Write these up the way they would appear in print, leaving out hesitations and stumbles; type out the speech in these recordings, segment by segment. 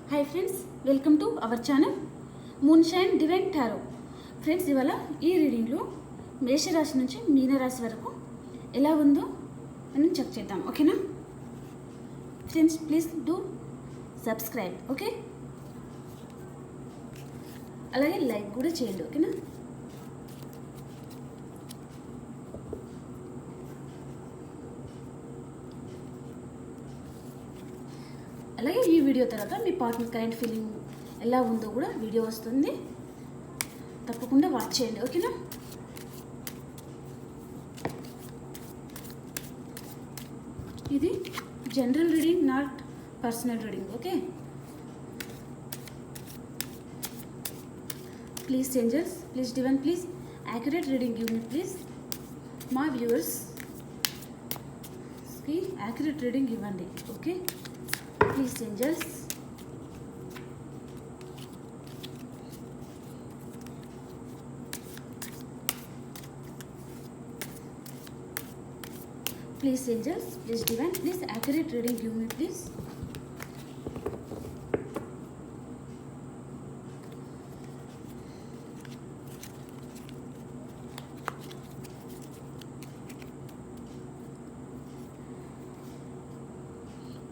Hi friends, welcome to our channel moonshine divine tarot. Friends, ఇవాళ ఈ రీడింగ్లో మేషరాశి నుంచి మీనరాశి వరకు ఎలా ఉందో మనం చెక్ చేద్దాం. ఓకేనా friends, please do subscribe. Okay, అలాగే లైక్ కూడా చేయండి. ఓకేనా. అలాగే ఈ వీడియో తర్వాత మీ పార్ట్నర్ కరెంట్ ఫీలింగ్ ఎలా ఉందో కూడా వీడియో వస్తుంది, తప్పకుండా వాచ్ చేయండి. ఓకేనా. ఇది general reading, not personal reading. Okay, please angels, please divine, please accurate reading give me please. మా వ్యూవర్స్కి యాక్యురేట్ రీడింగ్ ఇవ్వండి. Okay, please angels. Please angels, please divine, please accurate reading give me please.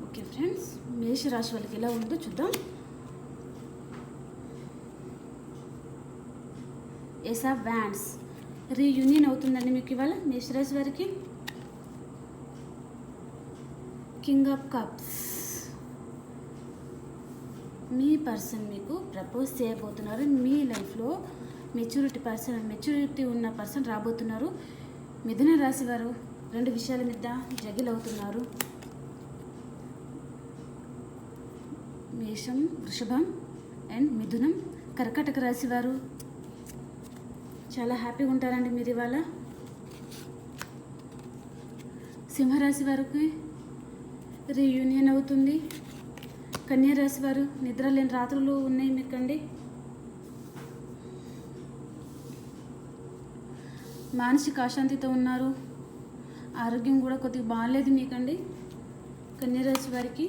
Okay friends, మేషరాశి వాళ్ళకి ఎలా ఉందో చూద్దాం. Ace of wands reunion అవుతుందండి మీకు ఇవాళ మేషరాశి వారికి. King of cups, me person మీకు ప్రపోజ్ చేయబోతున్నారు. మీ లైఫ్లో మెచ్యూరిటీ ఉన్న పర్సన్ రాబోతున్నారు. మిథున రాశి వారు రెండు విషయాల మీద జగిల్ అవుతున్నారు. మేషం, వృషభం అండ్ మిథునం. కర్కాటక రాశి వారు చాలా హ్యాపీగా ఉంటారండి మీరు ఇవాళ. సింహరాశి వారికి రీయూనియన్ అవుతుంది. కన్యా రాశి వారు నిద్ర లేని రాత్రులు ఉన్నాయి మీకండి. మానసిక అశాంతితో ఉన్నారు. ఆరోగ్యం కూడా కొద్దిగా బాగాలేదు మీకండి కన్యా రాశి వారికి.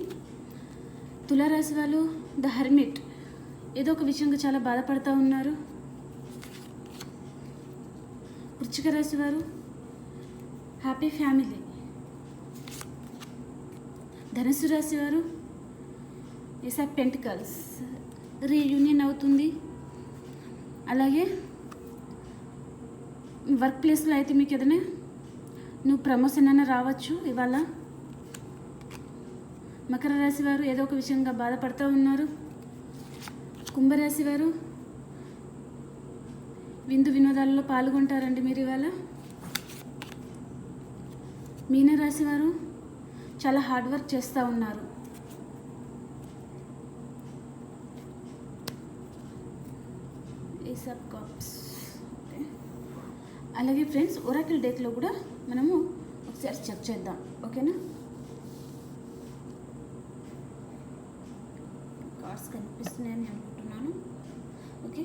తులారాశి వాళ్ళు ద హెర్మిట్, ఏదో ఒక విషయంగా చాలా బాధపడుతూ ఉన్నారు. వృశ్చిక రాశి వారు హ్యాపీ ఫ్యామిలీ. ధనుసు రాశి వారు ఏస్ ఆఫ్ పెంటికల్స్, రీయూనియన్ అవుతుంది. అలాగే వర్క్ ప్లేస్లో అయితే మీకు ఏదైనా నువ్వు ప్రమోషన్ అయినా రావచ్చు ఇవాళ. మకర రాశి వారు ఏదో ఒక విషయంగా బాధపడుతూ ఉన్నారు. కుంభరాశి వారు విందు వినోదాలలో పాల్గొంటారండి మీరు ఇవాళ. మీనరాశి వారు చాలా హార్డ్ వర్క్ చేస్తూ ఉన్నారు. Ace of cups. అలాగే ఫ్రెండ్స్, ఒరాకిల్ డేక్లో కూడా మనము ఒకసారి చెక్ చేద్దాం. ఓకేనా. కార్డ్స్ కనిపిస్తున్నాయని అనుకుంటున్నాను. ఓకే,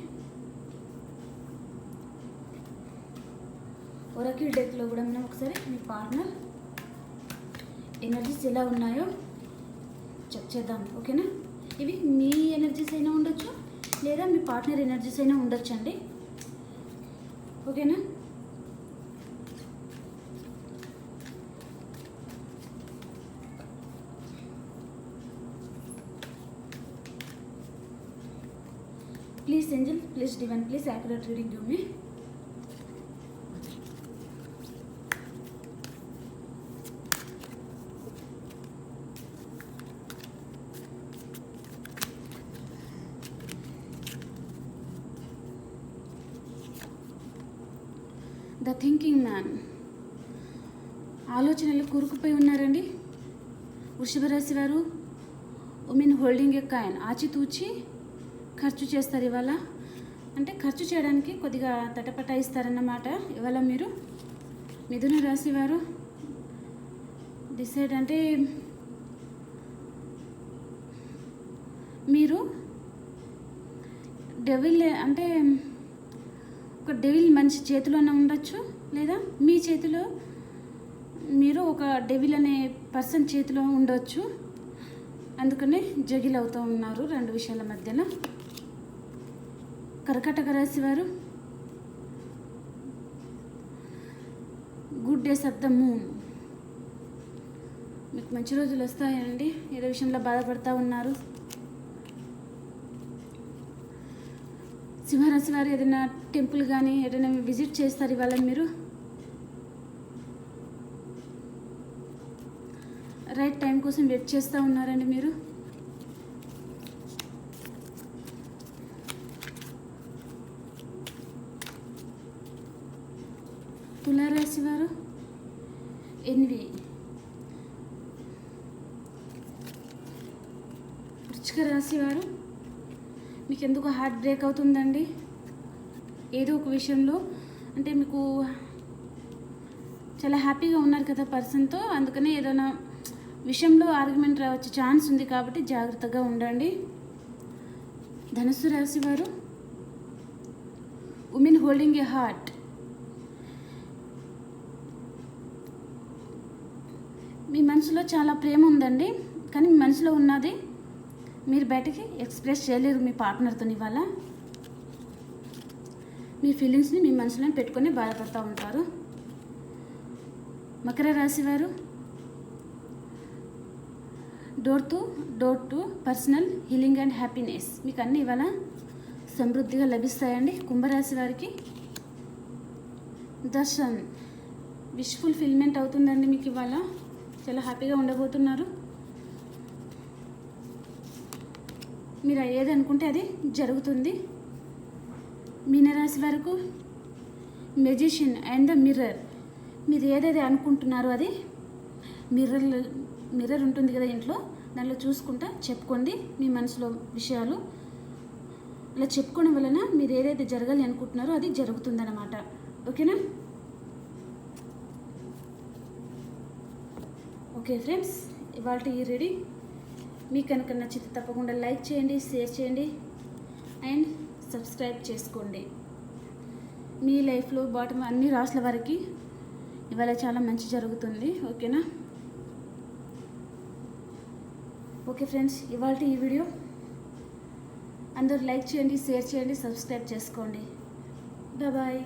ఒరాకిల్ డేక్లో కూడా మనం ఒకసారి మీ పార్ట్నర్ ఎనర్జీస్ ఎలా ఉన్నాయో చెక్ చేద్దాం. ఓకేనా. ఇవి మీ ఎనర్జీస్ అయినా ఉండొచ్చు, లేదా మీ పార్ట్నర్ ఎనర్జీస్ అయినా ఉండొచ్చు అండి. ఓకేనా. Please Angel, please divine, please accurate reading give me. The thinking man, ఆలోచనలు కూరుకుపోయి ఉన్నారండి. వృషభ రాశి వారు ఉమెన్ హోల్డింగ్ ఎ కాయిన్, ఆచితూచి ఖర్చు చేస్తారు ఇవాళ. అంటే ఖర్చు చేయడానికి కొద్దిగా తటపటాయిస్తారన్నమాట ఇవాళ మీరు. మిథున రాశి వారు డిసైడ్, అంటే మీరు డెవిల్, అంటే ఒక డెవిల్ మనిషి చేతిలోనే ఉండొచ్చు, లేదా మీ చేతిలో మీరు ఒక డెవిల్ అనే పర్సన్ చేతిలో ఉండొచ్చు. అందుకనే జగిల్ అవుతూ ఉన్నారు రెండు విషయాల మధ్యన. కర్కాటక రాశి వారు good days of the moon. మీకు మంచి రోజులు వస్తాయండి. ఏదో విషయంలో బాధపడుతూ ఉన్నారు. సింహరాశి వారు ఏదైనా టెంపుల్ కానీ ఏదైనా విజిట్ చేస్తారు ఇవాళ మీరు. రైట్ టైం కోసం వెయిట్ చేస్తూ ఉన్నారండి మీరు. తులారాశి వారు ఎనిమిది. వృశ్చిక రాశి వారు మీకు ఎందుకు హార్ట్ బ్రేక్ అవుతుందండి ఏదో ఒక విషయంలో. అంటే మీకు చాలా హ్యాపీగా ఉన్నారు కదా పర్సన్తో, అందుకనే ఏదైనా విషయంలో ఆర్గ్యుమెంట్ రావచ్చే ఛాన్స్ ఉంది కాబట్టి జాగ్రత్తగా ఉండండి. ధనుస్సు రాశి వారు ఉమెన్ హోల్డింగ్ ఏ హార్ట్. మీ మనసులో చాలా ప్రేమ ఉందండి, కానీ మీ మనసులో ఉన్నది మీరు బయటకి ఎక్స్ప్రెస్ చేయలేరు మీ పార్ట్నర్తో. ఇవాళ మీ ఫీలింగ్స్ని మీ మనసులో పెట్టుకొని బాధపడుతూ ఉంటారు. మకర రాశి వారు door to personal healing and happiness. మీకు అన్నీ ఇవాళ సమృద్ధిగా లభిస్తాయండి. కుంభరాశి వారికి దర్శన్ విష్ ఫుల్ఫిల్మెంట్ అవుతుందండి. మీకు ఇవాళ చాలా హ్యాపీగా ఉండబోతున్నారు. మీరు ఏది అనుకుంటే అది జరుగుతుంది. మీనరాశి వరకు మెజిషియన్ అండ్ ద మిర్రర్. మీరు ఏదైతే అనుకుంటున్నారో అది మిర్రర్ ఉంటుంది కదా ఇంట్లో, దానిలో చూసుకుంటా చెప్పుకోండి మీ మనసులో విషయాలు. అలా చెప్పుకోవడం వలన మీరు ఏదైతే జరగాలి అనుకుంటున్నారో అది జరుగుతుందన్నమాట. ఓకేనా? ఓకే ఫ్రెండ్స్, ఇవాళ ఈ రీడింగ్ మీకు కనుక నచ్చితే తప్పకుండా లైక్ చేయండి, షేర్ చేయండి అండ్ సబ్స్క్రైబ్ చేసుకోండి. మీ లైఫ్లో బాటమ్ అన్ని రాసుల వారికి ఇవాళ చాలా మంచి జరుగుతుంది. ఓకేనా? ఓకే ఫ్రెండ్స్, ఇవాళ ఈ వీడియో అందరూ లైక్ చేయండి, షేర్ చేయండి, సబ్స్క్రైబ్ చేసుకోండి. బాయ్.